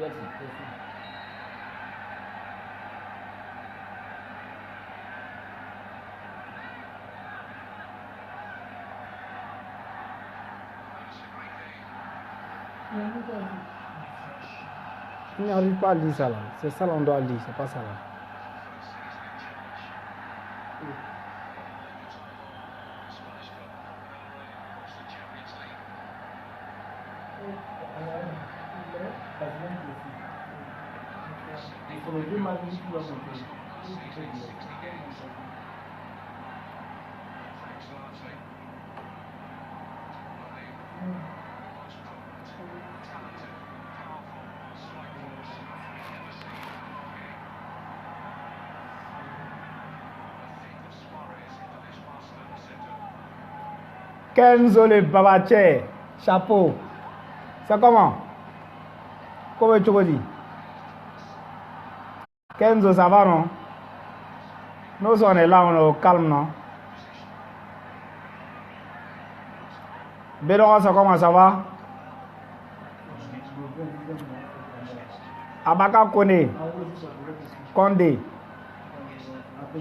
Il n'arrive pas à lire ça là. C'est ça qu'on doit lire, c'est pas ça là. Kenzo le Babache, chapeau. C'est comment? Comment tu veux dire? Kenzo, ça va non? Nous on est là, on est au calme non? Bédon, ça comment ça va? Abaka Kone, Condé.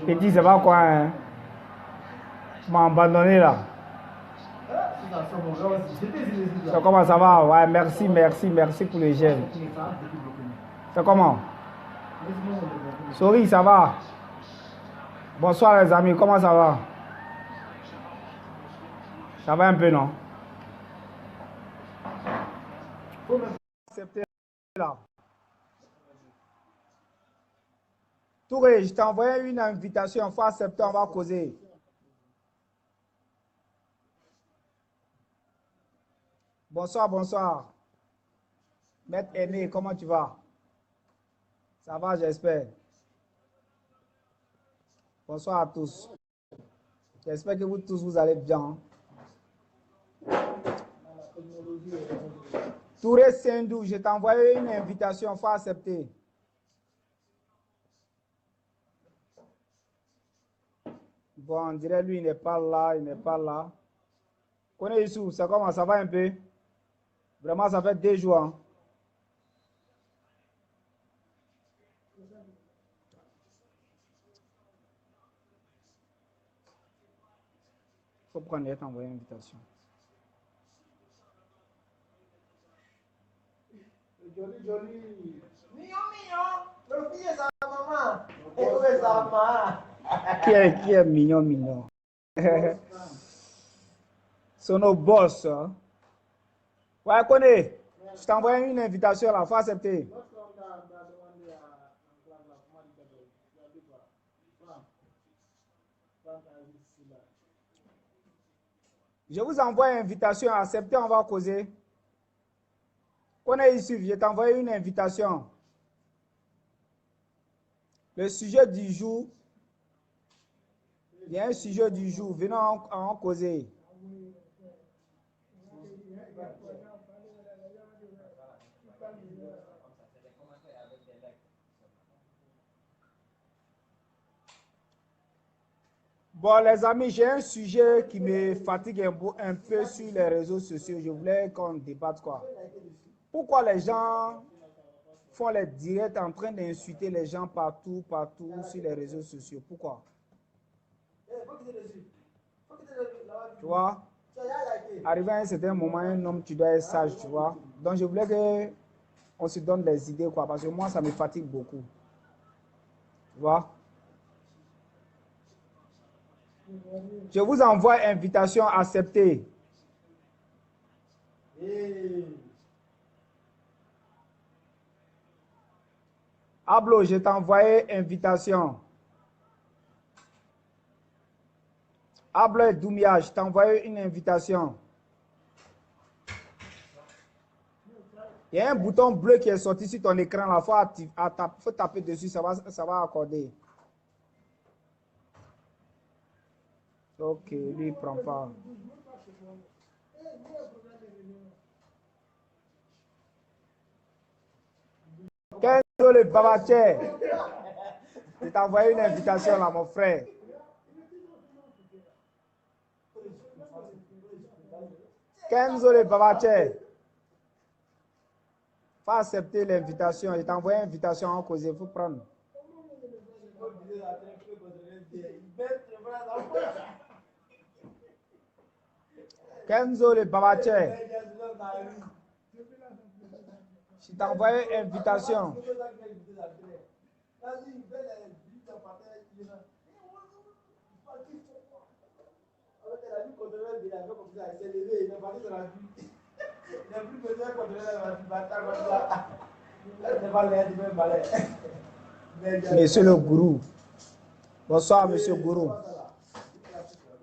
Petit, c'est pas quoi hein? Tu m'as abandonné là. C'est comment ça va? Ouais, merci pour les gènes. C'est comment? Sorry, ça va? Bonsoir les amis, comment ça va? Ça va un peu, non? Faut accepter là. Touré, je t'ai envoyé une invitation, il faut accepter, on va causer. Bonsoir. Maître Aîné, comment tu vas? Ça va, j'espère. Bonsoir à tous. J'espère que vous tous, vous allez bien. Touré Sendou, je t'ai envoyé une invitation, il faut accepter. Bon, on dirait lui, il n'est pas là. Connais Issou, c'est comment, ça va un peu? Vraiment, ça fait 2 jours. Hein? Faut prendre et t'envoyer une invitation. Joli. Mignon. Le fils de sa maman. Et où est sa maman? Qui est mignon? C'est nos boss. Hein? Ouais, connais. Je t'envoie une invitation là, faut accepter. Je vous envoie une invitation, acceptez, on va causer. Connais ici, je t'envoie une invitation. Le sujet du jour, il y a un sujet du jour, venons en causer. Bon, les amis, j'ai un sujet qui me fatigue un peu sur les réseaux sociaux. Je voulais qu'on débatte quoi. Pourquoi les gens font les directs en train d'insulter les gens partout sur les réseaux sociaux? Pourquoi? Tu vois? Arrivé à un certain moment, un homme, tu dois être sage, tu vois? Donc, je voulais qu'on se donne des idées, quoi, parce que moi, ça me fatigue beaucoup. Tu vois? Je vous envoie invitation acceptée. Ablo, je t'ai envoyé invitation. Ablo et Doumia, je t'ai envoyé une invitation. Il y a un bouton bleu qui est sorti sur ton écran là, faut taper dessus, ça va accorder. Ok, lui il prend pas. Kenzo le Babache, je t'ai envoyé une invitation là, mon frère. Kenzo le Babache. Faut accepter l'invitation. Je t'ai envoyé une invitation en cause. Il faut prendre. Kenzo le Babache. Je t'ai envoyé une invitation. Monsieur le gourou. Bonsoir, monsieur gourou.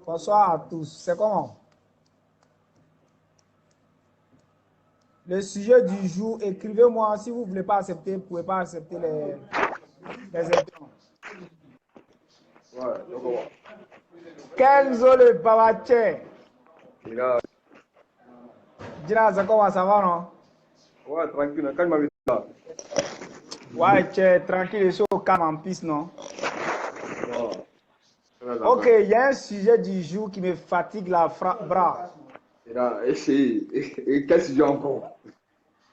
Bonsoir à tous. C'est comment? Le sujet du jour, écrivez-moi. Si vous ne voulez pas accepter, vous ne pouvez pas accepter les éléments. Ouais, donc on va. Kenzo le Babache. Dina, c'est comment ça va, non? Ouais, tranquille. Quand il m'avait dit là. Ouais, tu es tranquille, je suis au calme en piste, non? Ouais. Ok, il y a un sujet du jour qui me fatigue la bras. Et là, et quel sujet encore?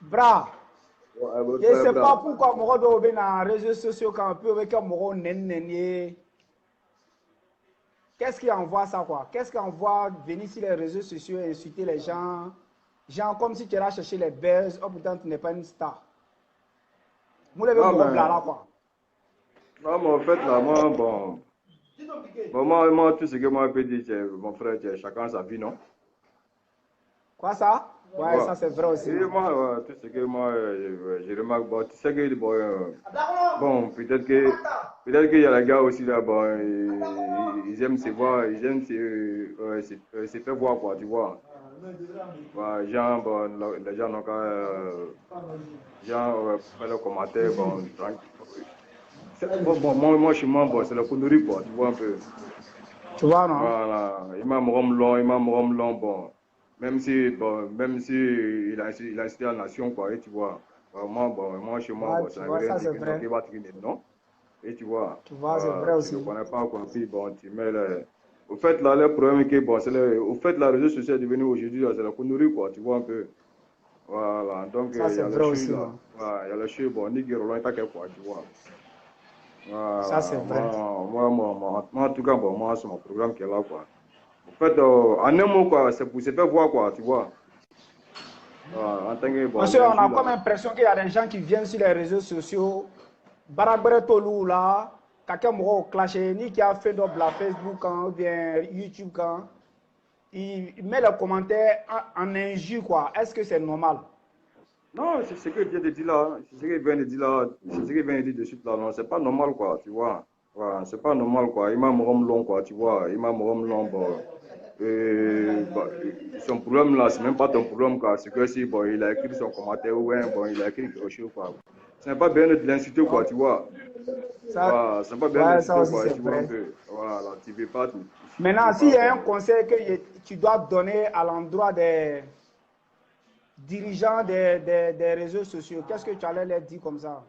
Bras. Ouais, Je ne sais pas pourquoi moi dois venir dans les réseaux sociaux quand on peut avec moi nen. Qu'est-ce qui envoie ça quoi? Qu'est-ce qui envoie venir sur les réseaux sociaux et insulter les gens? Genre comme si tu iras chercher les buzz, oh putain tu n'es pas une star. Moi le Non, mon là quoi. Non, mais en fait là, moi, bon, moi, tout ce que moi je peux dire, c'est mon frère, c'est chacun sa vie, non? Quoi ça? Ouais, Ouais. ça c'est vrai aussi. Et moi, tout ce que moi, je remarque, bon, tu sais que, bon, peut-être qu'il y a les gars aussi là, bon, ils aiment se voir, ils aiment se faire voir, quoi, tu vois. Ouais, genre, bon, les gens n'ont qu'à, genre, faire le commentaire, bon, tranquille. Moi, chez moi, bon, c'est la connerie, quoi, tu vois un peu. Tu vois non? Voilà, il m'a long, bon. Même si il a incité la nation, quoi, et tu vois. Moi, chez moi, Ouais, bon, tu ça veut vois, rien ça dire c'est que non, vrai. qu'il va traîner, non? Et tu vois, Tu vois, c'est vrai tu ne aussi. connais pas, quoi, puis bon, tu mets le... Au fait, là, le problème est que, bon, au fait, la réseau social est devenu aujourd'hui, là, c'est la connerie, quoi, tu vois un peu. Voilà, donc, Ça il y c'est a les vrai choses, aussi, là. non? Voilà, il y a les choses, bon, ni Guérola, quoi, tu vois. Ça c'est Voilà, vrai. moi, en tout cas, bon, moi, c'est mon programme qui est là, quoi. En fait, en un mot, quoi, c'est pour se faire voir, quoi, tu vois. En tant que, bon, Monsieur, on a l'injure, comme là. l'impression qu'il y a des gens qui viennent sur les réseaux sociaux, Barabre Tolou là, quelqu'un m'a clashé, ni qui a fait la Facebook ou bien YouTube quand, il met le commentaire en injure quoi. Est-ce que c'est normal? Non, c'est ce que je viens de dire là. C'est ce que je viens de dire là. C'est ce que je viens de dire de suite là. Non, c'est pas normal, quoi, tu vois. Voilà, c'est pas normal, quoi. Il m'a long, quoi, tu vois. Il m'a long, bon. Bah, son problème là, c'est même pas ton problème, quoi. C'est que si, bon, il a écrit son commentaire ou un, bon, il a écrit quelque chose, quoi. Ce n'est pas bien de l'insulter, quoi, tu vois. Ça, Voilà, c'est pas bien ouais, ça d'insulter, aussi quoi, c'est tu vois un vrai. peu. Voilà, tu veux pas, tu Maintenant, veux s'il pas, y a un bon. conseil que tu dois donner à l'endroit des dirigeants des réseaux sociaux, qu'est-ce que tu allais leur dire comme ça?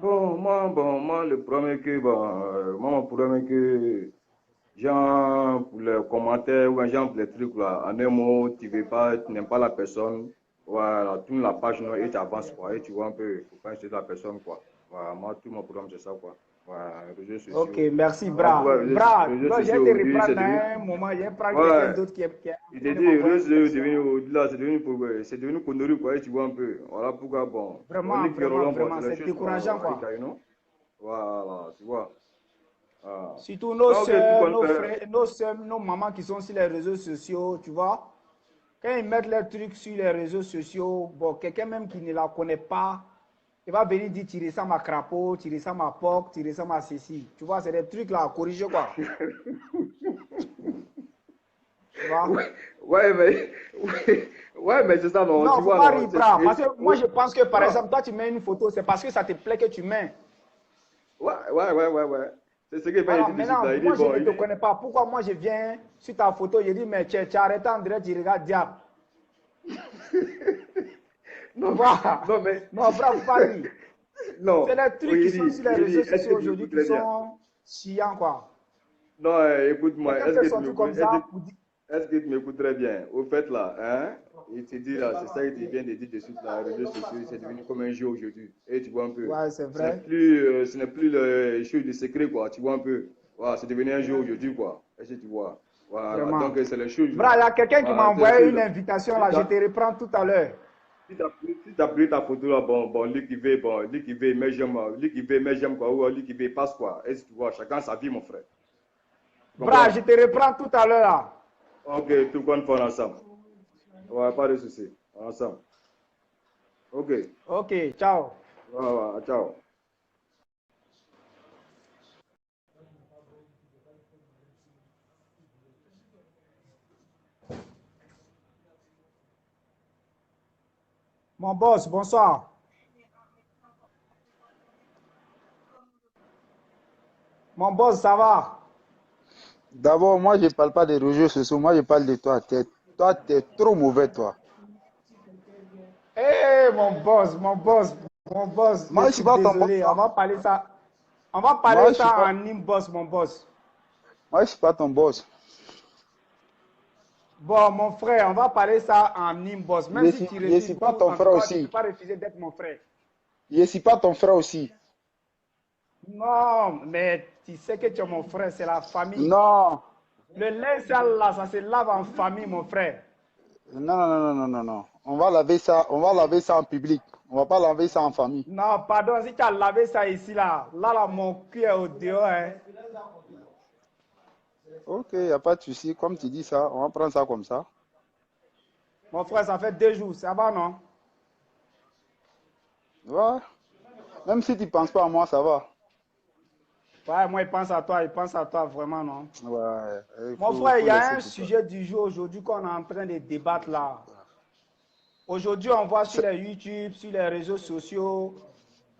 Bon, moi, le problème est que, bon, moi, mon problème est que, genre, pour les commentaires ou genre pour les trucs là, en un mot, tu veux pas, tu n'aimes pas la personne, voilà, tourne la page non, et tu avances, quoi, et tu vois un peu, faut pas insulter la personne, quoi. Voilà, moi, tout mon problème, c'est ça, quoi. Voilà, les réseaux Ok, sociaux. merci, Voilà Bra. pourquoi Bra, les réseaux non, j'ai sociaux été aujourd'hui, c'est reprendre devenu, à un moment, j'ai prendre quelqu'un ouais, d'autre qui est il en te train de dit, les m'envoyer une réseaux sociaux, invitation. devenu, au-delà, c'est devenu connerie, quoi, et tu vois un peu. Voilà pourquoi, bon, Vraiment, Nick vraiment, Guérolon, bon, vraiment, c'est les c'est choses, décourageant, quoi, quoi. non? Voilà, tu vois. Ah. Surtout nos Donc, tout soeurs, qu'on nos fait. frères, nos soeurs, nos mamans qui sont sur les réseaux sociaux, tu vois. Quand ils mettent leurs trucs sur les réseaux sociaux, bon, quelqu'un même qui ne la connaît pas, il va venir dire, tu ressembles à crapaud, tu ressembles à porc, tu ressembles à ceci. Tu vois, c'est des trucs là à corriger, quoi. Tu vois. Ouais, ouais, mais, ouais, mais c'est ça, non, Non, il tu ne faut vois, pas non. rire, Bra, parce que moi, Oh, je pense que, par non, exemple, toi, tu mets une photo, c'est parce que ça te plaît que tu mets. ouais. C'est ce que Ben Voilà, dit de suite maintenant, là. Il dit, moi, je bon, ne il te dit, connais pas. Pourquoi moi, je viens sur ta photo, je dis, mais tu arrêté en direct, tu regardes diable. Tu non, vois. non, mais, Non, bravo, faut pas rire. C'est non, les trucs oui, qui sont sur les il dit, réseaux est-ce que sociaux tu aujourd'hui m'écoutes qui très bien? sont chiants, quoi. Non, écoute-moi, Quelqu'un peut sortir comme ça pour dire. est-ce que tu m'écoutes très bien? Au fait, là, hein, Il te dit là, c'est ça qu'il vient de dire de suite là, les réseaux sociaux, c'est devenu comme un jeu aujourd'hui. Et tu vois un peu. Ouais, c'est vrai. Ce n'est plus le chose de secret, quoi. Tu vois un peu. Voilà, c'est devenu un jeu aujourd'hui, quoi. Est-ce que tu vois? Voilà, Vraiment. donc c'est les choses Bra, il y là. a quelqu'un qui m'a Voilà, c'est les envoyé choses une là. invitation là, je te reprends tout à l'heure. Si tu as pris ta photo là, bon, lui qui veut, mais j'aime, quoi, ou lui qui veut, passe quoi. Est-ce que tu vois, chacun sa vie, mon frère. Tu Bra, comprends? je te reprends tout à l'heure là. Ok, tout compte faire ensemble. Ouais, pas de souci. Ensemble. Ok. Ok, ciao. Ouais, ciao. Mon boss, bonsoir. Mon boss, ça va? D'abord, moi, je ne parle pas des réseaux sociaux, moi, je parle de toi. Toi, tu es trop mauvais, toi. Mon boss, je Moi, je ne suis suis pas ton boss, désolé. hein. On va Moi, parler je suis ça pas, en inbox, mon boss. moi, je suis pas ton boss. Bon, mon frère, on va parler ça en inbox. Même si tu Je ne refuses suis pas tout, ton en tout frère cas, tu ne peux aussi. pas refuser d'être mon frère. Je ne suis pas ton frère aussi. Non, mais tu sais que tu es mon frère, c'est la famille. Non. Le linge sale là, ça se lave en famille, mon frère. Non, non, non, non, non, non. On va laver ça en public. On va pas laver ça en famille. Non, pardon, si tu as lavé ça ici, là, mon cul est au dehors. Hein. Ok, il n'y a pas de souci. Comme tu dis ça, on va prendre ça comme ça. Mon frère, ça fait 2 jours, ça va, non? Ouais. Même si tu ne penses pas à moi, ça va. Ouais, moi, il pense à toi, vraiment, non? Ouais, Mon frère, il faut y a laisser un tout ça. sujet du jour aujourd'hui qu'on est en train de débattre là. Aujourd'hui, on voit sur les YouTube, sur les réseaux sociaux,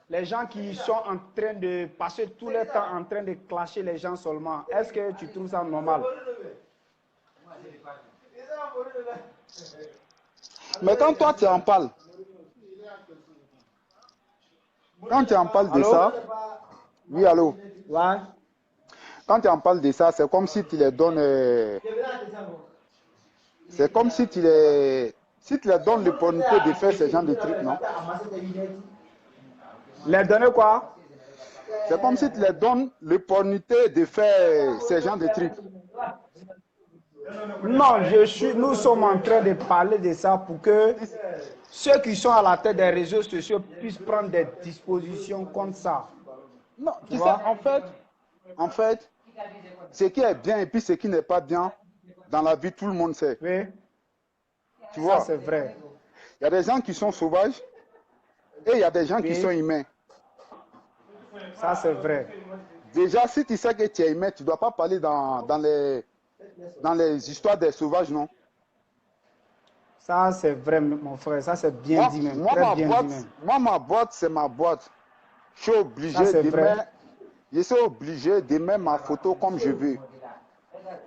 les gens qui sont en train de passer tout le temps en train de clasher les gens seulement. Est-ce que tu trouves ça normal? Mais quand toi, tu en parles, de Allô? ça, oui, allô? Ouais. Quand tu en parles de ça, c'est comme si tu les donnes. C'est comme si tu les donnes l'opportunité de faire ce genre de trucs, non? Les donner quoi? C'est comme si tu les donnes l'opportunité de faire ce genre de trucs. Non, nous sommes en train de parler de ça pour que ceux qui sont à la tête des réseaux sociaux puissent prendre des dispositions comme ça. Non, Tu tu sais, vois? en fait, ce qui est bien et puis ce qui n'est pas bien, dans la vie, tout le monde sait. Oui, Tu ça vois, c'est vrai. il y a des gens qui sont sauvages et il y a des gens qui sont Oui, humains. ça c'est vrai. Déjà, si tu sais que tu es humain, tu ne dois pas parler dans les histoires des sauvages, non? Ça c'est vrai, mon frère. Ça c'est bien dit même. Très bien dit même. Ma boîte, c'est ma boîte. Je suis Ça obligé c'est de vrai. mettre, je suis obligé de mettre ma photo comme je veux.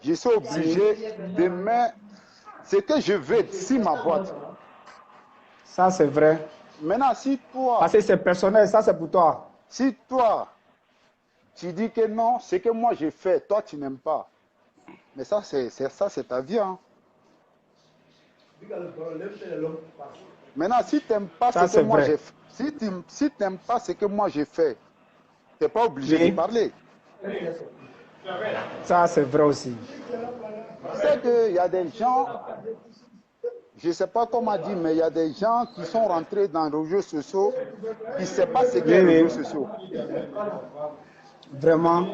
Je suis Si, obligé de mettre ce que je veux sur ma boîte. ça c'est vrai. Maintenant, Parce que c'est personnel, ça c'est pour toi. si toi, tu dis que non, ce que moi j'ai fait, toi tu n'aimes pas. Mais ça, c'est ta vie, hein. Maintenant, si tu n'aimes pas ce Ça que c'est moi vrai. j'ai fait, si t'aimes pas ce que moi j'ai fait, tu n'es pas obligé de Oui, parler. ça c'est vrai aussi. Tu sais qu'il y a des gens, je ne sais pas comment dire, mais il y a des gens qui sont rentrés dans les réseaux sociaux qui ne savent pas ce qu'est Oui, les oui, réseaux sociaux. vraiment.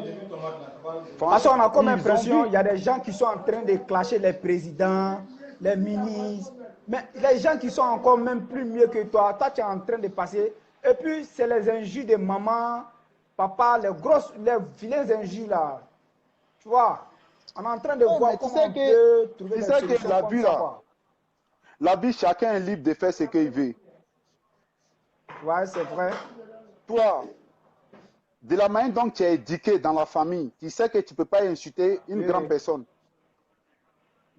Parce Franchement, qu'on a comme ils ont impression, vu. il y a des gens qui sont en train de clasher les présidents, les ministres, mais les gens qui sont encore même plus mieux que toi, toi tu es en train de passer. Et puis c'est les injures de maman, papa, les vilains injures là. Tu vois, on est en train de Ouais, voir mais comment on peut trouver tu des sais que solutions comme ça quoi. la vie, chacun est libre de faire ce qu'il veut. Ouais, c'est vrai. Toi, de la manière dont tu es éduqué dans la famille, tu sais que tu ne peux pas insulter une Oui, grande oui. personne.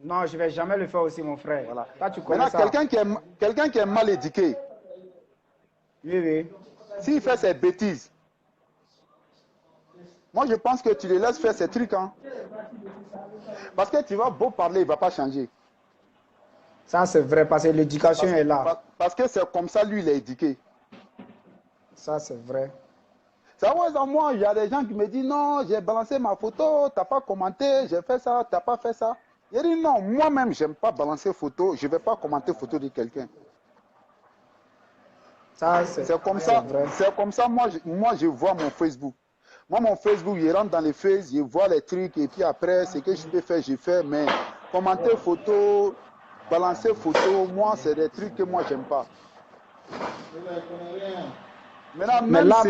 Non, je ne vais jamais le faire aussi, mon frère. Voilà. Toi, tu connais Maintenant, ça. quelqu'un qui est mal éduqué, Oui, oui. s'il fait ses bêtises, moi je pense que tu le laisses faire ses trucs. Hein. Parce que tu vas beau parler, il ne va pas changer. Ça, c'est vrai, parce que l'éducation est là. Parce que c'est comme ça, lui, il est éduqué. Ça, c'est vrai. Ça va, dans moi, il y a des gens qui me disent non, j'ai balancé ma photo, tu n'as pas commenté, j'ai fait ça, tu n'as pas fait ça. J'ai dit non, moi-même, je n'aime pas balancer photo, je ne vais pas commenter photo de quelqu'un. Ça, c'est vrai. C'est comme ça, moi, je vois mon Facebook. Moi, mon Facebook, je rentre dans les faits, je vois les trucs, et puis après, ce que je peux faire, je fais. Mais commenter photo, balancer photo, moi, c'est des trucs que moi, j'aime pas. Maintenant,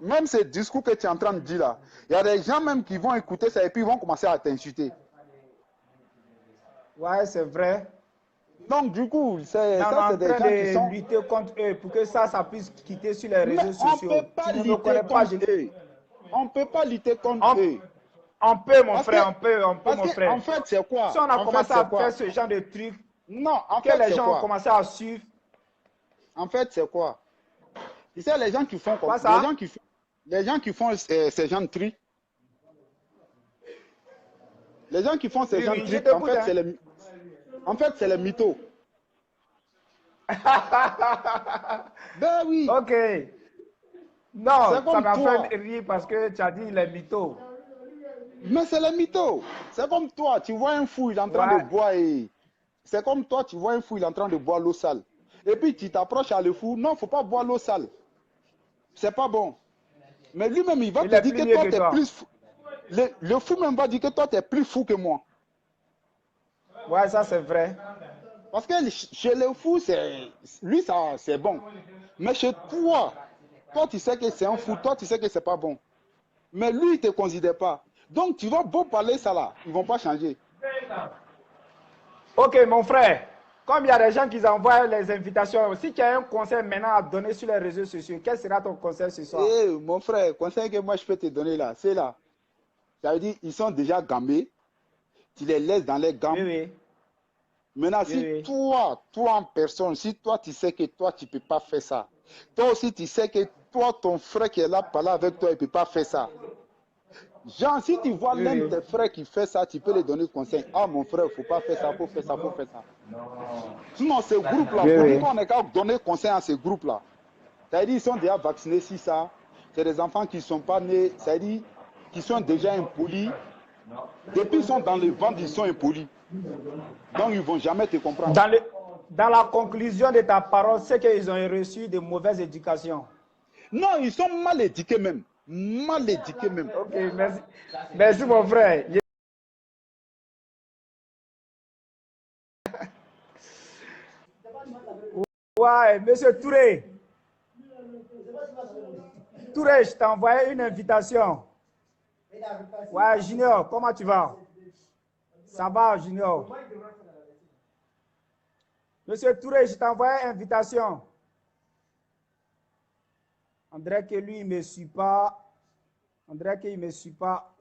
même ce discours que tu es en train de dire là, il y a des gens même qui vont écouter ça et puis ils vont commencer à t'insulter. Ouais, c'est vrai. Donc, du coup, c'est des gens qui sont lutter contre eux pour que ça puisse quitter sur les réseaux sociaux. On peut pas lutter contre eux. On peut pas lutter contre eux. On peut, mon frère, on peut, mon frère. En fait, c'est quoi? Si on a commencé à faire ce genre de trucs, non, en que les gens ont commencé à suivre. En fait, c'est quoi? Tu sais, les gens qui font comme ça, les gens qui font ces gens de tri. Les gens qui font ces gens de tri, en fait, c'est les mythos. Ben oui. Ok. Non, ça m'a fait rire parce que tu as dit les mythos. Mais c'est les mythos. C'est comme toi, tu vois un fou, il est en train de boire et... C'est comme toi, tu vois un fou, il est en train de boire l'eau sale. Et puis tu t'approches à le fou. Non, il ne faut pas boire l'eau sale. C'est pas bon. Mais lui-même, il va te dire que toi, tu es plus fou. Le fou même va dire que toi, tu es plus fou que moi. Ouais, ça c'est vrai. Parce que chez le fou, lui, ça, c'est bon. Mais chez toi, tu sais que c'est un fou, toi, tu sais que c'est pas bon. Mais lui, il ne te considère pas. Donc, tu vas beau parler ça là, ils ne vont pas changer. Ok, mon frère. Comme il y a des gens qui envoient les invitations, si tu as un conseil maintenant à donner sur les réseaux sociaux, quel sera ton conseil ce soir? Mon frère, le conseil que moi je peux te donner là, c'est là. Ça veut dire ils sont déjà gambés. Tu les laisses dans les gambes. Oui. Maintenant, si toi en personne, si toi tu sais que toi tu ne peux pas faire ça, toi aussi tu sais que toi, ton frère qui est là, parler avec toi, il ne peut pas faire ça. Genre, si tu vois l'un de tes frères qui fait ça, tu peux lui donner conseil. Ah, mon frère, il ne faut pas faire ça, il faut faire ça, il faut faire ça. Sinon, ce groupe-là, il faut dire qu'on est qu'à donner conseil à ce groupe-là. C'est-à-dire qu'ils sont déjà vaccinés, si ça. C'est des enfants qui ne sont pas nés, c'est-à-dire qui sont déjà impolis. Depuis qu'ils sont dans le ventre, ils sont impolis. Donc, ils ne vont jamais te comprendre. Dans la conclusion de ta parole, c'est qu'ils ont reçu de mauvaises éducations. Non, ils sont mal éduqués même. Mal éduqués même. Ok, merci. Merci, mon frère. Ouais, monsieur Touré. Touré, je t'ai envoyé une invitation. Ouais, Junior, comment tu vas? Ça va, Junior? Monsieur Touré, je t'ai envoyé une invitation. André, que lui, il ne me suit pas. André, qu'il ne me suit pas.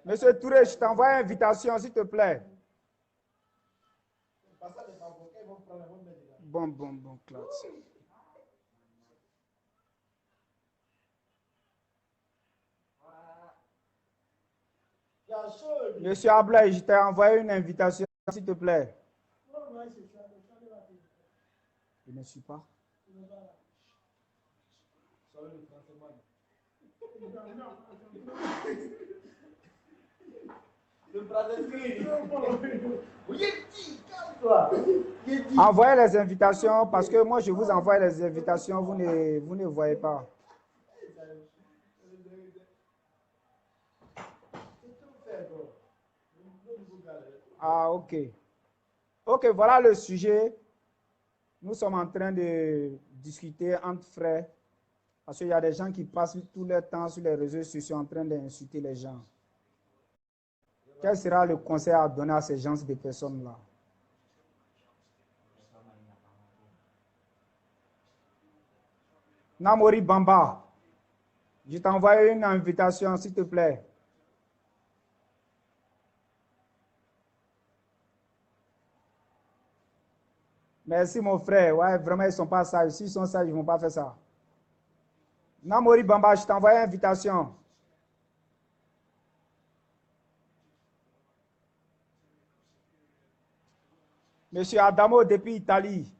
Monsieur Touré, je t'envoie une invitation, s'il te plaît. Bon, classe. Monsieur Ablaï, je t'ai envoyé une invitation, s'il te plaît. Il ne suit pas. Envoyez les invitations parce que moi je vous envoie les invitations, vous ne voyez pas. Ah, ok. Ok, voilà le sujet. Nous sommes en train de discuter entre frères parce qu'il y a des gens qui passent tout leur temps sur les réseaux sociaux en train d'insulter les gens. Quel sera le conseil à donner à ces gens, de personnes-là? Namori Bamba, je t'envoie une invitation, s'il te plaît. Merci, mon frère. Ouais, vraiment, ils ne sont pas sages. S'ils sont sages, ils ne vont pas faire ça. Namori Bamba, je t'envoie une invitation. Monsieur Adamo depuis Italie.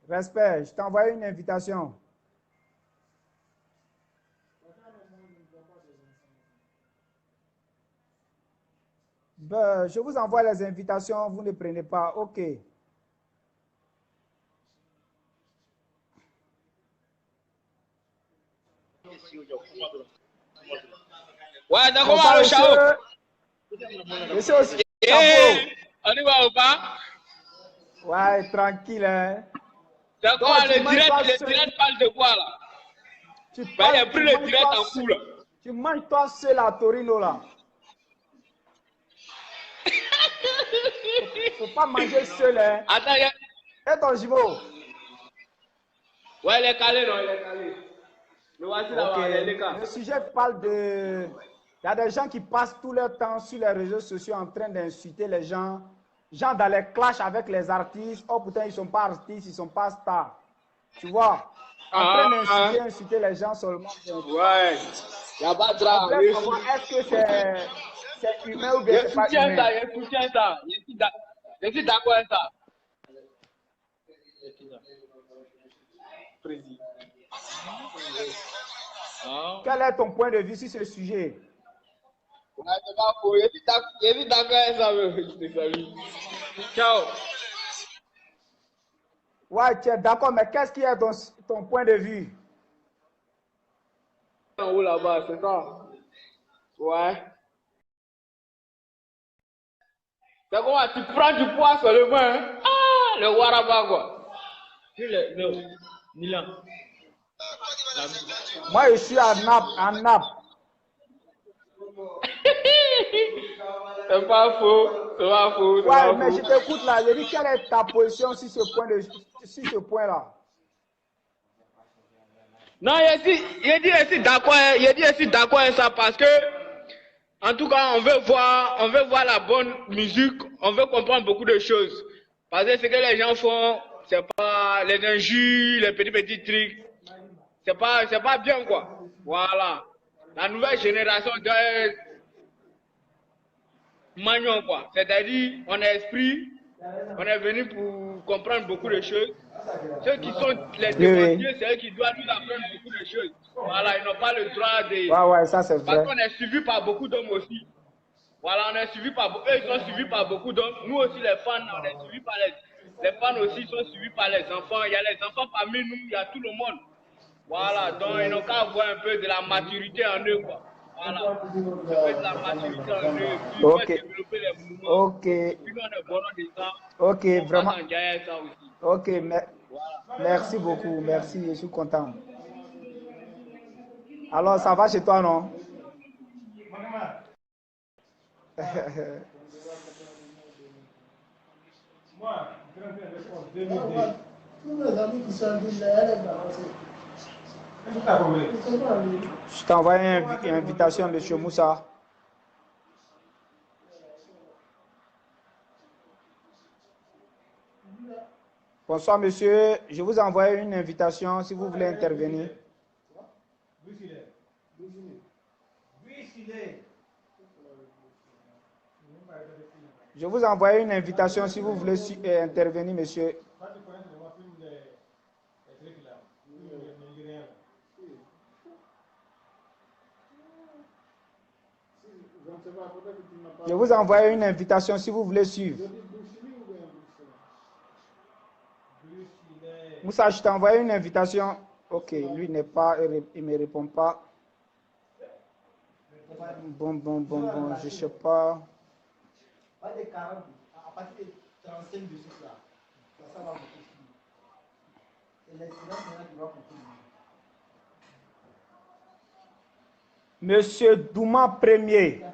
Respect, je t'envoie une invitation. Ben, je vous envoie les invitations, vous ne prenez pas. OK. Ouais, donc comment le chao? Monsieur aussi. On y va ou pas? Ouais, tranquille. Hein. D'accord, le direct parle de quoi là? Tu il a pris le direct en coup là. Tu manges toi seul à Torino là. Faut pas manger seul. Hein. Attends, et ton jumeau? Ouais, il est calé, non, il est calé. Le voici là-bas, il est calé. Le sujet parle de... Il y a des gens qui passent tout leur temps sur les réseaux sociaux en train d'insulter les gens. Gens dans les clashs avec les artistes. Oh putain, ils ne sont pas artistes, ils ne sont pas stars. Tu vois? En train d'insulter les gens seulement. Ouais. Il n'y a pas de drame. Est-ce que c'est humain ou bien c'est pas humain? Je soutiens ça. Je suis d'accord avec ça. Quel est ton point de vue sur ce sujet? Ouais, c'est pas faux. Je suis d'accord avec ça. Ciao. Ouais, tu es d'accord, mais qu'est-ce qui est ton point de vue? En haut là-bas, c'est ça? Ouais. C'est comment tu prends du poids seulement, hein? Ah, le Waraba quoi. Non, Milan. Moi, je suis à Naples. C'est pas faux. C'est pas faux. Ouais, mais je t'écoute là. Je dis, quelle est ta position sur ce point-là? Non, je suis d'accord avec ça parce que, en tout cas, on veut voir la bonne musique, on veut comprendre beaucoup de choses. Parce que ce que les gens font, c'est pas les injures, les petits trucs. C'est pas bien, quoi. Voilà. La nouvelle génération doit magnon, quoi. C'est-à-dire, on est esprit, on est venu pour comprendre beaucoup de choses. Ceux qui sont les démentiers, c'est eux qui doivent nous apprendre beaucoup de choses. Voilà, ils n'ont pas le droit de... Ouais, ça c'est vrai. Parce qu'on est suivi par beaucoup d'hommes aussi. Voilà, on est suivi par... Eux, ils sont suivis par beaucoup d'hommes. Nous aussi, les fans, on est suivis par les fans aussi sont suivis par les enfants. Il y a les enfants parmi nous, il y a tout le monde. Voilà, donc ils n'ont qu'à avoir un peu de la maturité en eux, quoi. Voilà, un peu de la maturité en eux, puis Ok. développer les mouvements. Ok. Et puis nous, on est bon des temps. Ok, vraiment. Ça aussi. Ok, merci beaucoup, merci, je suis content. Alors, ça va chez toi, non? Tous mes amis qui sont en ville, elle est balancée. Je t'envoie une invitation, monsieur Moussa. Bonsoir, monsieur. Je vous envoie une invitation si vous voulez intervenir. Je vous envoie une invitation si vous voulez intervenir, monsieur. Je vous envoie une invitation si vous voulez suivre. Moussa, je t'ai envoyé une invitation. Ok, lui n'est pas, il ne me répond pas. Bon, je ne sais pas. Monsieur Douma Premier.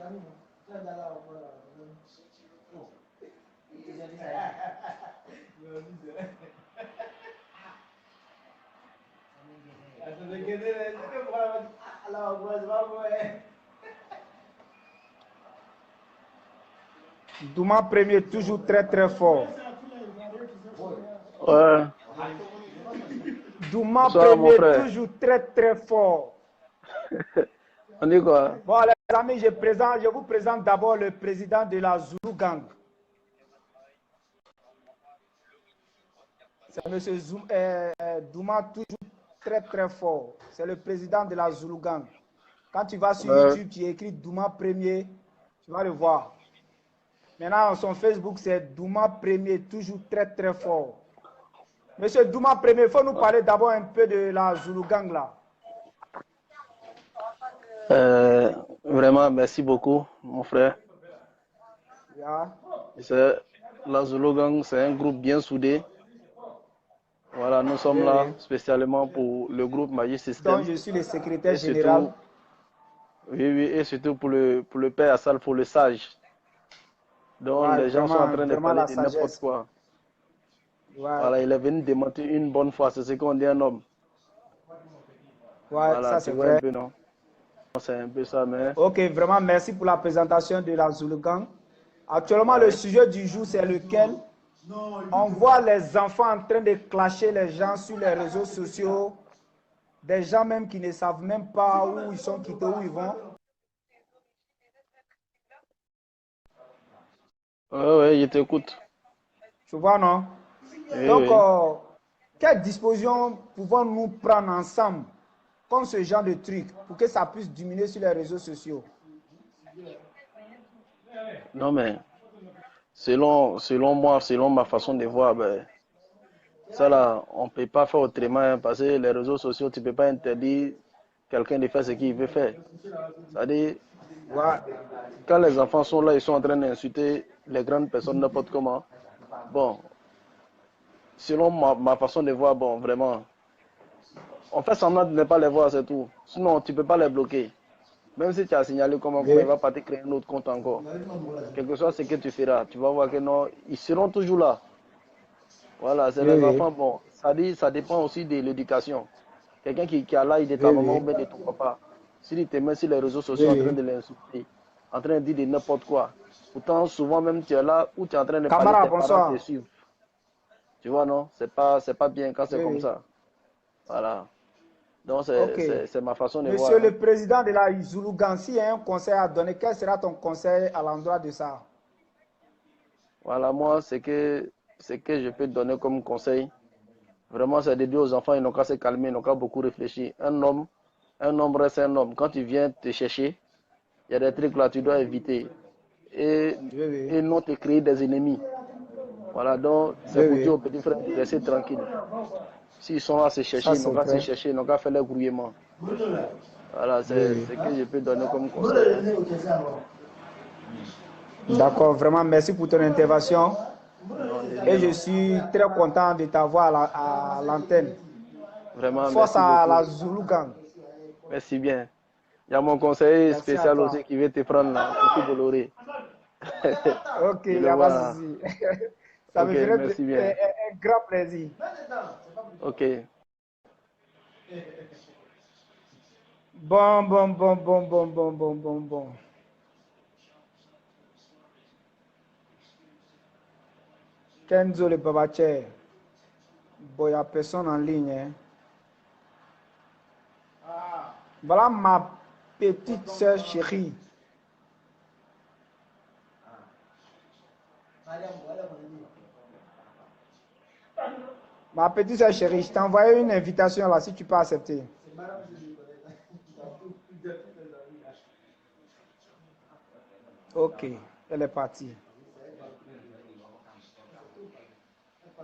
Douma Premier, toujours très fort. Ouais. Douma Bonsoir, Premier, mon toujours très fort. On dit quoi? Bon, les amis, je vous présente d'abord le président de la Zulu Gang. C'est M. Douma, toujours très très fort. C'est le président de la Zulu Gang. Quand tu vas sur YouTube, tu écris Douma Premier, tu vas le voir. Maintenant, son Facebook, c'est Douma Premier, toujours très très fort. Monsieur Douma Premier, il faut nous parler d'abord un peu de la Zulu Gang là. Vraiment, merci beaucoup, mon frère. Yeah. La Zulu Gang, c'est un groupe bien soudé. Voilà, nous sommes là spécialement pour le groupe Magic System. Donc, je suis le secrétaire général. Oui, et surtout pour le père Assal, pour le sage. Donc, les gens sont en train de parler de n'importe quoi. Ouais. Voilà, il est venu démentir une bonne fois, c'est ce qu'on dit un homme. Ouais, voilà, ça c'est vrai. Un peu, non? C'est un peu ça, mais... Ok, vraiment, merci pour la présentation de la Zulu Gang. Actuellement, le sujet du jour, c'est lequel? On voit les enfants en train de clasher les gens sur les réseaux sociaux. Des gens même qui ne savent même pas où ils sont quittés, où ils vont. Ouais, je t'écoute. Tu vois, non? Donc, quelles dispositions pouvons-nous prendre ensemble comme ce genre de truc pour que ça puisse diminuer sur les réseaux sociaux? Non, mais selon moi, selon ma façon de voir, ben, ça là, on ne peut pas faire autrement hein, parce que les réseaux sociaux, tu ne peux pas interdire quelqu'un de faire ce qu'il veut faire. C'est-à-dire, quand les enfants sont là, ils sont en train d'insulter les grandes personnes n'importe comment. Bon, selon ma façon de voir, bon, vraiment, on fait semblant de ne pas les voir, c'est tout. Sinon, tu ne peux pas les bloquer. Même si tu as signalé comment il ne va pas te créer un autre compte encore. Quel que soit ce que tu feras, tu vas voir que non, ils seront toujours là. Voilà, c'est les enfants, bon, ça dépend aussi de l'éducation. Quelqu'un qui a l'âge de ta maman ou bien de ton papa, s'il te met sur les réseaux sociaux en train de l'insulter, en train de dire de n'importe quoi, pourtant souvent même tu es là où tu es en train de parler, tes parents te suivent. Tu vois, non? C'est pas bien quand c'est comme ça. Voilà. Donc, c'est ma façon de voir. Monsieur le président de la Zulu Gang, s'il y a un conseil à donner, quel sera ton conseil à l'endroit de ça? Voilà, moi, ce que je peux donner comme conseil, vraiment, c'est de dire aux enfants, ils n'ont qu'à se calmer, ils n'ont qu'à beaucoup réfléchir. Un homme reste un homme. Quand tu viens te chercher, il y a des trucs là, tu dois éviter. Et non te créer des ennemis. Voilà, donc, c'est pour dire aux petits frères de rester tranquilles. S'ils sont là à se chercher, ils n'ont qu'à se chercher, ils n'ont qu'à faire les grouillements. Voilà, c'est ce que je peux donner comme conseil. D'accord, vraiment, merci pour ton intervention. Et je suis très content de t'avoir à l'antenne. Vraiment, force à la Zulu Gang. Merci bien. Il y a mon conseiller spécial aussi qui veut te prendre là, Kofi Bolloré. Ok, il n'y a pas de souci. Ça me ferait un grand plaisir. Ok. Bon. Kenzo le Babache. Bon, il n'y a personne en ligne. Hein. Voilà ma petite soeur chérie. Ma petite soeur chérie, je t'ai envoyé une invitation là si tu peux accepter. Ok, elle est partie.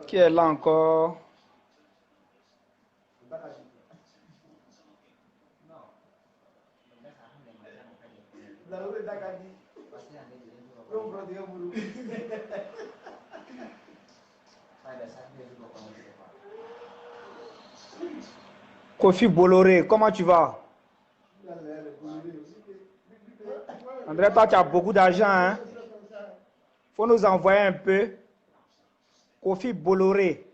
Qui est là encore? Kofi Bolloré, comment tu vas? André, toi tu as beaucoup d'argent, hein? Faut nous envoyer un peu. Kofi Bolloré.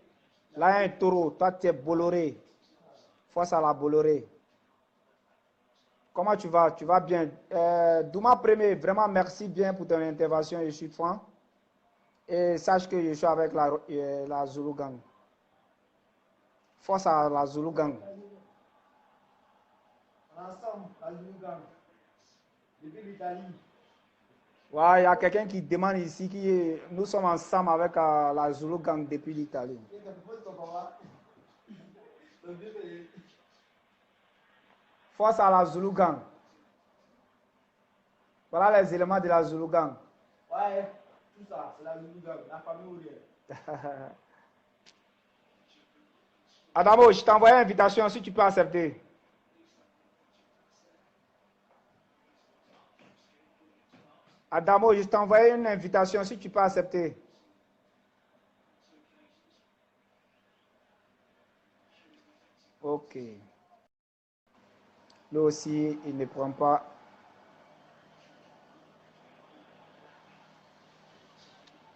Là, il y a un taureau. Toi, tu es Bolloré. Force à la Bolloré. Comment tu vas? Tu vas bien? Douma Premier, vraiment merci bien pour ton intervention. Je suis franc. Et sache que je suis avec la Zulu Gang. Force à la Zulu Gang. Ensemble, la Zulu Gang. Depuis l'Italie. Ouais, il y a quelqu'un qui demande ici nous sommes ensemble avec la Zulu Gang depuis l'Italie. Force à la Zulu Gang. Voilà les éléments de la Zulu Gang. Ouais, tout ça, c'est la Zulu Gang, la famille ouvrière. Adamo, je t'ai envoyé une invitation si tu peux accepter. Adamo, je t'ai envoyé une invitation si tu peux accepter. Ok. Lui aussi, il ne prend pas.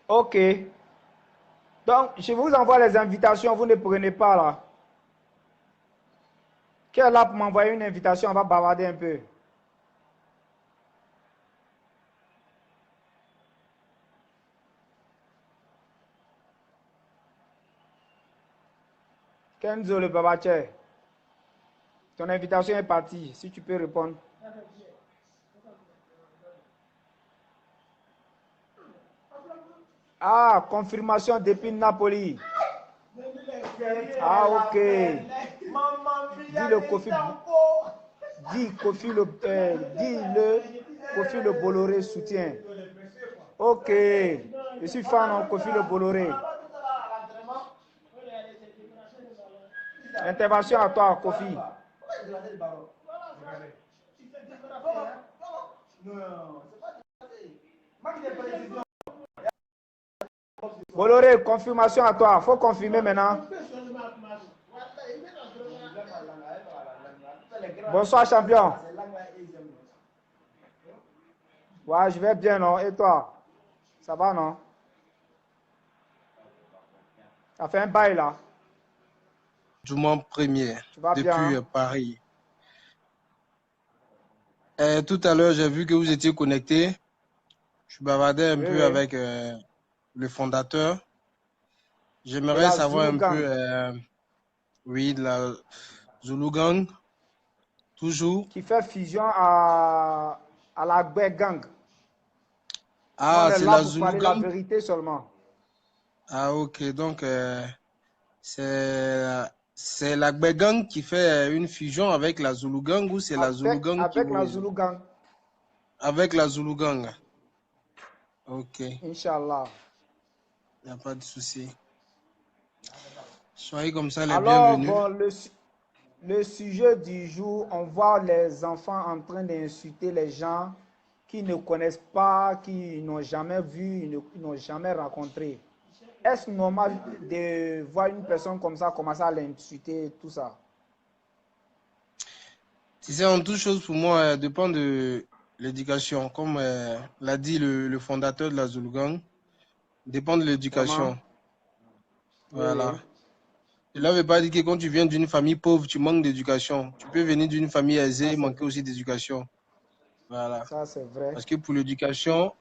Ok. Donc, je vous envoie les invitations, vous ne prenez pas là. Qui est là pour m'envoyer une invitation? On va bavarder un peu. Kenzo le babache. Ton invitation est partie. Si tu peux répondre. Ah, confirmation depuis Napoli. Ah, ok. Dis le Kofi. Dis Kofi Kofi le Bolloré soutien. Ok. Je suis fan de Kofi le Bolloré. Intervention à toi, Kofi. Bolloré, confirmation à toi. Faut confirmer maintenant. Bonsoir, champion. Ouais, je vais bien, non? Et toi? Ça va, non? Ça fait un bail, là. Du mois premier, Tu vas depuis bien, hein? Paris. Tout à l'heure, j'ai vu que vous étiez connecté. Je bavardais un Oui, peu oui. avec le fondateur. Et J'aimerais la savoir Zulu un peu, Gang, oui, de la Zulu Gang, toujours. qui fait fusion à la Gbe Gang. Mais on Ah, est c'est là la pour Zulu parler la Gang? vérité seulement. Ah, ok. Donc, c'est la Gbe Gang qui fait une fusion avec la Zulu Gang ou c'est la Zulu Gang qui Avec la vous... Zulu Gang, Avec la Zulu Gang. Ok, il Inch'Allah. n'y a pas de souci. Soyez comme ça les Alors, bienvenus. bon, le sujet du jour, on voit les enfants en train d'insulter les gens qui ne connaissent pas, qui n'ont jamais vu, ils n'ont jamais rencontré. Est-ce normal de voir une personne comme ça commencer à l'insulter, tout ça? Tu sais, en toute chose pour moi, dépend de l'éducation. Comme l'a dit le fondateur de la Zulu Gang, dépend de Vraiment? l'éducation. Oui, oui. Voilà. Cela ne veut pas dire que quand tu viens d'une famille pauvre, tu manques d'éducation. Tu peux venir d'une famille aisée Ça, et c'est manquer vrai. aussi d'éducation. Voilà. Ça, c'est vrai. Parce que pour l'éducation,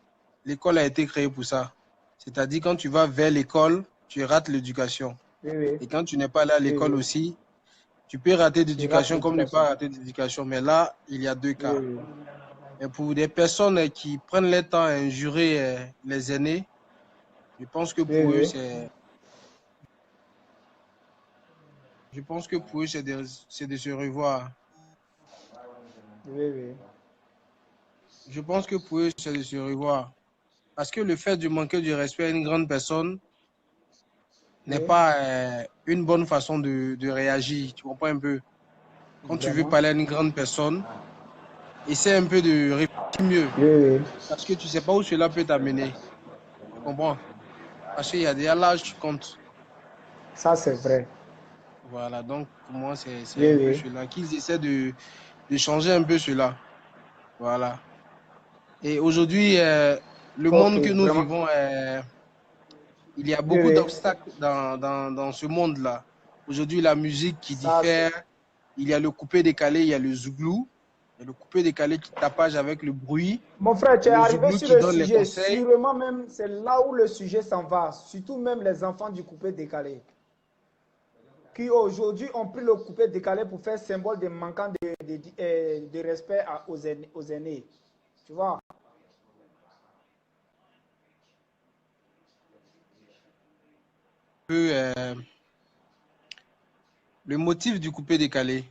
l'école a été créée pour ça. C'est-à-dire quand tu vas vers l'école, tu rates l'éducation. Oui, oui. Et quand tu n'es pas allé à Oui, l'école oui. aussi, tu peux rater Tu rates d'éducation comme ne pas l'éducation. rater d'éducation. Mais là, il y a deux Oui, cas. oui. Et pour des personnes qui prennent le temps à injurer les aînés, je pense que Oui, pour eux, oui. c'est de se revoir. Oui, oui. Je pense que pour eux, c'est de se revoir. Parce que le fait de manquer de respect à une grande personne n'est Oui. pas une bonne façon de réagir. Tu comprends un peu? Quand tu veux Vraiment. parler à une grande personne, essaie un peu de réfléchir mieux. Oui, oui. Parce que tu ne sais pas où cela peut t'amener. Tu comprends? Parce qu'il y a des l'âge, tu comptes. Ça, c'est vrai. Voilà, donc pour moi, c'est Oui, un peu oui. cela. Qu'ils essaient de changer un peu cela. Voilà. Et aujourd'hui, le Ok, monde que nous vraiment. vivons, il y a Oui, beaucoup oui. d'obstacles dans ce monde-là. Aujourd'hui, la musique qui Ça, c'est... diffère, il y a le coupé-décalé, il y a le zouglou. Il y a le coupé-décalé qui tapage avec le bruit. Mon frère, tu Et es le arrivé zouglou sur qui le donne les sujet. conseils. Sûrement même, c'est là où le sujet s'en va. Surtout même les enfants du coupé décalé. Qui aujourd'hui ont pris le coupé décalé pour faire symbole de manquant de respect aux aînés. Tu vois? peu le motif du coupé-décalé.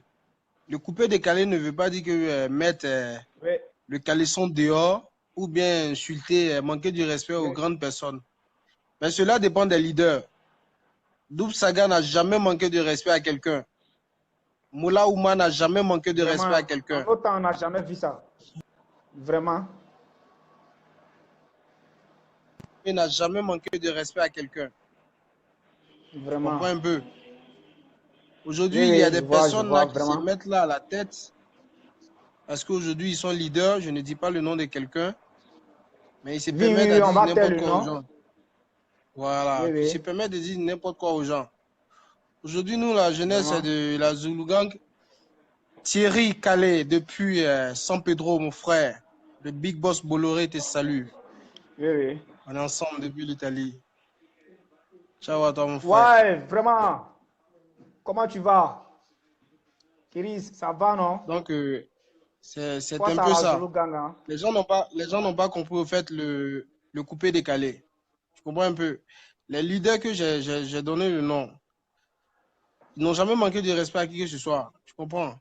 Le coupé-décalé ne veut pas dire que mettre Oui. le caleçon dehors ou bien insulter, manquer du respect aux grandes personnes. Mais cela dépend des leaders. Double Saga n'a jamais manqué de respect à quelqu'un. Moula Ouma n'a jamais manqué de respect à quelqu'un. En autre temps, on n'a jamais vu ça. Vraiment. Il n'a jamais manqué de respect à quelqu'un. Vraiment. Tu comprends un peu? Aujourd'hui, Oui, il y a oui, des je vois, personnes là qui vraiment. se mettent là à la tête parce qu'aujourd'hui, ils sont leaders. Je ne dis pas le nom de quelqu'un, mais ils se permettent de on dire va taire n'importe le quoi aux nom. gens. Voilà, Oui, ils se oui. permettent de dire n'importe quoi aux gens. Aujourd'hui, nous, la jeunesse Vraiment. de la Zulu Gang, Thierry Calais, depuis San Pedro, mon frère, le Big Boss Bolloré te salue. Oui, oui. On est ensemble depuis l'Italie. Ciao à toi, mon frère. Ouais, vraiment. Comment tu vas? Kiris, ça va, non? Donc, c'est Force un à peu la ça. Zulu Gang, hein. Les gens n'ont pas compris au fait le coupé décalé. Tu comprends un peu? Les leaders que j'ai donné le nom, ils n'ont jamais manqué de respect à qui que ce soit. Tu comprends?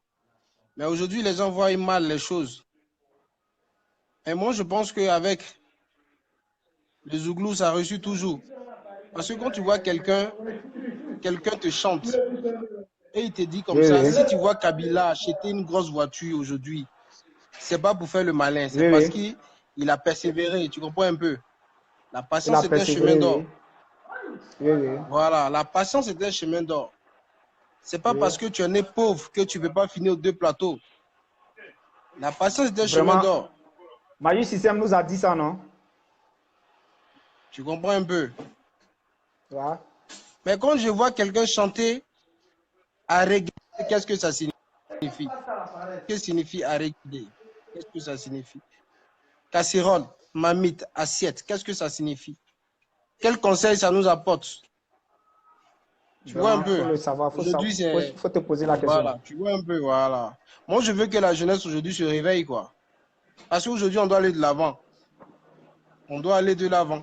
Mais aujourd'hui, les gens voient mal les choses. Et moi, je pense qu'avec le Zouglou, ça réussit toujours. Parce que quand tu vois quelqu'un te chante et il te dit comme Oui, ça, oui. si tu vois Kabila acheter une grosse voiture aujourd'hui, c'est pas pour faire le malin, c'est Oui, parce oui. qu'il a persévéré. Tu comprends un peu? La Il patience a est un chemin persévéré, oui. d'or. Oui, oui. Voilà, la patience est un chemin d'or. C'est pas Oui. parce que tu es né pauvre que tu ne peux pas finir aux deux plateaux. La patience est un chemin Vraiment. d'or. Mayu System nous a dit ça, non? Tu comprends un peu? Ouais. Mais quand je vois quelqu'un chanter à reggae, qu'est-ce que ça signifie? Qu'est-ce que signifie à reggae? Qu'est-ce que ça signifie? Casserole, mamite, assiette, qu'est-ce que ça signifie? Quel conseil ça nous apporte? Tu vois un Vraiment, il faut peu? le savoir. Aujourd'hui, c'est... Faut te poser la question. Voilà, tu vois un peu, voilà. Moi, je veux que la jeunesse aujourd'hui se réveille, quoi. Parce qu'aujourd'hui, on doit aller de l'avant. On doit aller de l'avant.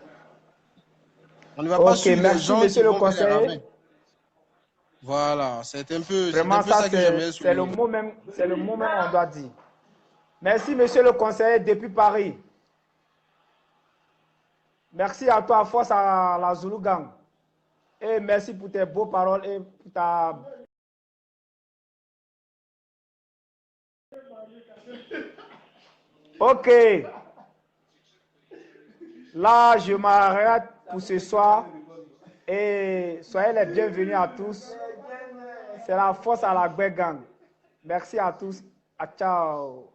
On ne va pas Ok, suivre les merci, gens qui monsieur le vont vers les conseiller. ravins. Voilà, c'est un peu Vraiment, ça que j'aimerais c'est le souligner. mot même, c'est le mot même on doit dire. Merci, monsieur le conseiller, depuis Paris. Merci à toi, force à la Zulu Gang. Et merci pour tes beaux paroles et pour ta... Ok. Là, je m'arrête pour ce soir. Et soyez les bienvenus à tous. C'est la force à la Gang. Merci à tous. À ciao.